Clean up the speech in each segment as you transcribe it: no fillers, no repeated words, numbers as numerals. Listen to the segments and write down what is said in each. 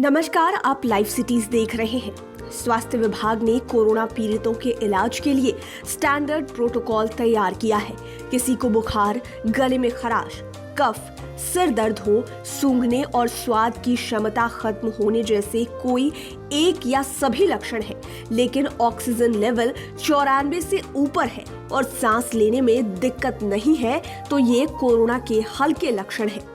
नमस्कार, आप live cities देख रहे हैं। स्वास्थ्य विभाग ने कोरोना पीड़ितों के इलाज के लिए स्टैंडर्ड प्रोटोकॉल तैयार किया है। किसी को बुखार, गले में खराश, कफ, सिर दर्द हो, सूंघने और स्वाद की क्षमता खत्म होने जैसे कोई एक या सभी लक्षण है, लेकिन ऑक्सीजन लेवल 94 से ऊपर है और सांस लेने में दिक्कत नहीं है, तो ये कोरोना के हल्के लक्षण हैं।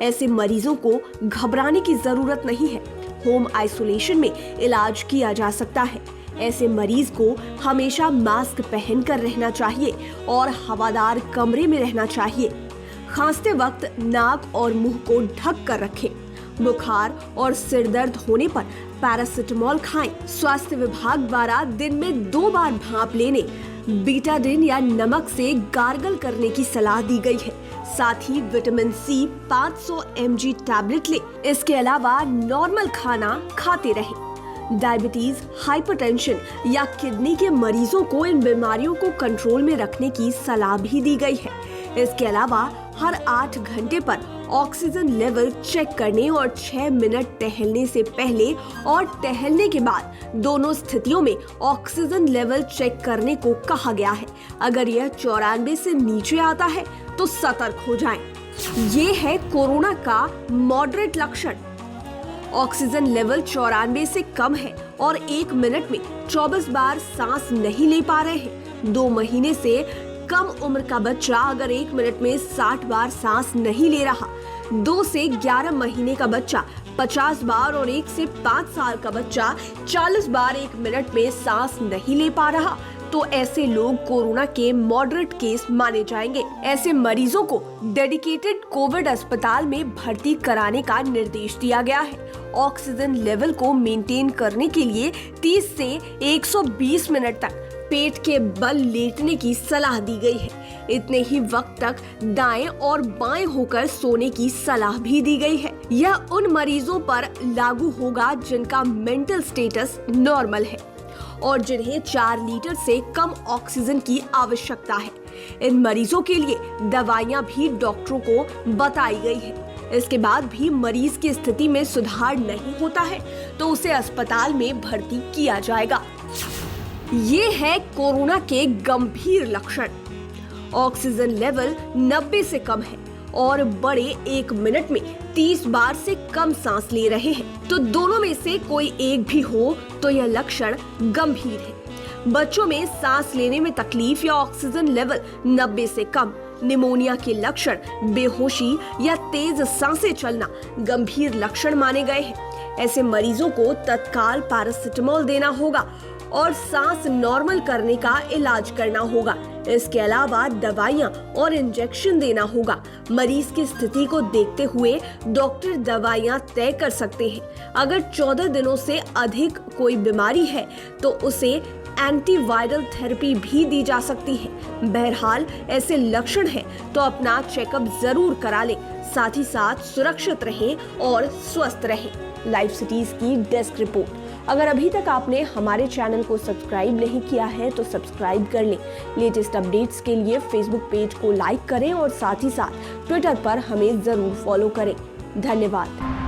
ऐसे मरीजों को घबराने की जरूरत नहीं है। होम आइसोलेशन में इलाज किया जा सकता है। ऐसे मरीज को हमेशा मास्क पहनकर रहना चाहिए और हवादार कमरे में रहना चाहिए। खांसते वक्त नाक और मुंह को ढक कर रखें। बुखार और सिर दर्द होने पर पैरासिटामोल खाएं। स्वास्थ्य विभाग द्वारा दिन में 2 बार भाप लेने, बीटाडिन या नमक से गार्गल करने की सलाह दी गई है। साथ ही विटामिन सी 500 mg टैबलेट लें। इसके अलावा नॉर्मल खाना खाते रहें। डायबिटीज, हाइपरटेंशन या किडनी के मरीजों को इन बीमारियों को कंट्रोल में रखने की सलाह भी दी गई है। इसके अलावा हर 8 घंटे पर ऑक्सीजन लेवल चेक करने और 6 मिनट टहलने से पहले और टहलने के बाद दोनों स्थितियों में ऑक्सीजन लेवल चेक करने को कहा गया है। अगर यह 94 से नीचे आता है तो सतर्क हो जाएं। ये है कोरोना का मॉडरेट लक्षण। ऑक्सीजन लेवल 94 से कम है और 1 मिनट में 24 बार सांस नहीं ले पा रहे हैं। 2 महीने से कम उम्र का बच्चा अगर 1 मिनट में 60 बार सांस नहीं ले रहा, 2 से 11 महीने का बच्चा 50 बार और 1 से 5 साल का बच्चा 40 बार 1 मिनट में सांस नहीं ले पा रहा, तो ऐसे लोग कोरोना के मॉडरेट केस माने जाएंगे। ऐसे मरीजों को डेडिकेटेड कोविड अस्पताल में भर्ती कराने का निर्देश दिया गया है। ऑक्सीजन लेवल को मेंटेन करने के लिए 30 से 120 मिनट तक पेट के बल लेटने की सलाह दी गई है। इतने ही वक्त तक दाएं और बाएं होकर सोने की सलाह भी दी गई है। यह उन मरीजों पर लागू होगा जिनका मेंटल स्टेटस नॉर्मल है और जिन्हें 4 लीटर से कम ऑक्सीजन की आवश्यकता है। इन मरीजों के लिए दवाइयां भी डॉक्टरों को बताई गई है। इसके बाद भी मरीज की स्थिति में सुधार नहीं होता है तो उसे अस्पताल में भर्ती किया जाएगा। ये है कोरोना के गंभीर लक्षण। ऑक्सीजन लेवल 90 से कम है और बड़े 1 मिनट में 30 बार से कम सांस ले रहे हैं, तो दोनों में से कोई एक भी हो तो यह लक्षण गंभीर है। बच्चों में सांस लेने में तकलीफ या ऑक्सीजन लेवल 90 से कम, निमोनिया के लक्षण, बेहोशी या तेज सांसें चलना गंभीर लक्षण माने गए हैं। ऐसे मरीजों को तत्काल पैरासिटामोल देना होगा और सांस नॉर्मल करने का इलाज करना होगा। इसके अलावा दवाइयां और इंजेक्शन देना होगा। मरीज की स्थिति को देखते हुए डॉक्टर दवाइयां तय कर सकते हैं। अगर 14 दिनों से अधिक कोई बीमारी है तो उसे एंटीवायरल थेरेपी भी दी जा सकती है। बहरहाल ऐसे लक्षण हैं तो अपना चेकअप जरूर करा लें। साथ ही साथ सुरक्षित रहें और स्वस्थ रहें। लाइव सिटीज की डेस्क रिपोर्ट। अगर अभी तक आपने हमारे चैनल को सब्सक्राइब नहीं किया है तो सब्सक्राइब कर लें। लेटेस्ट अपडेट्स के लिए फेसबुक पेज को लाइक करें और साथ ही साथ ट्विटर पर हमें जरूर फॉलो करें। धन्यवाद।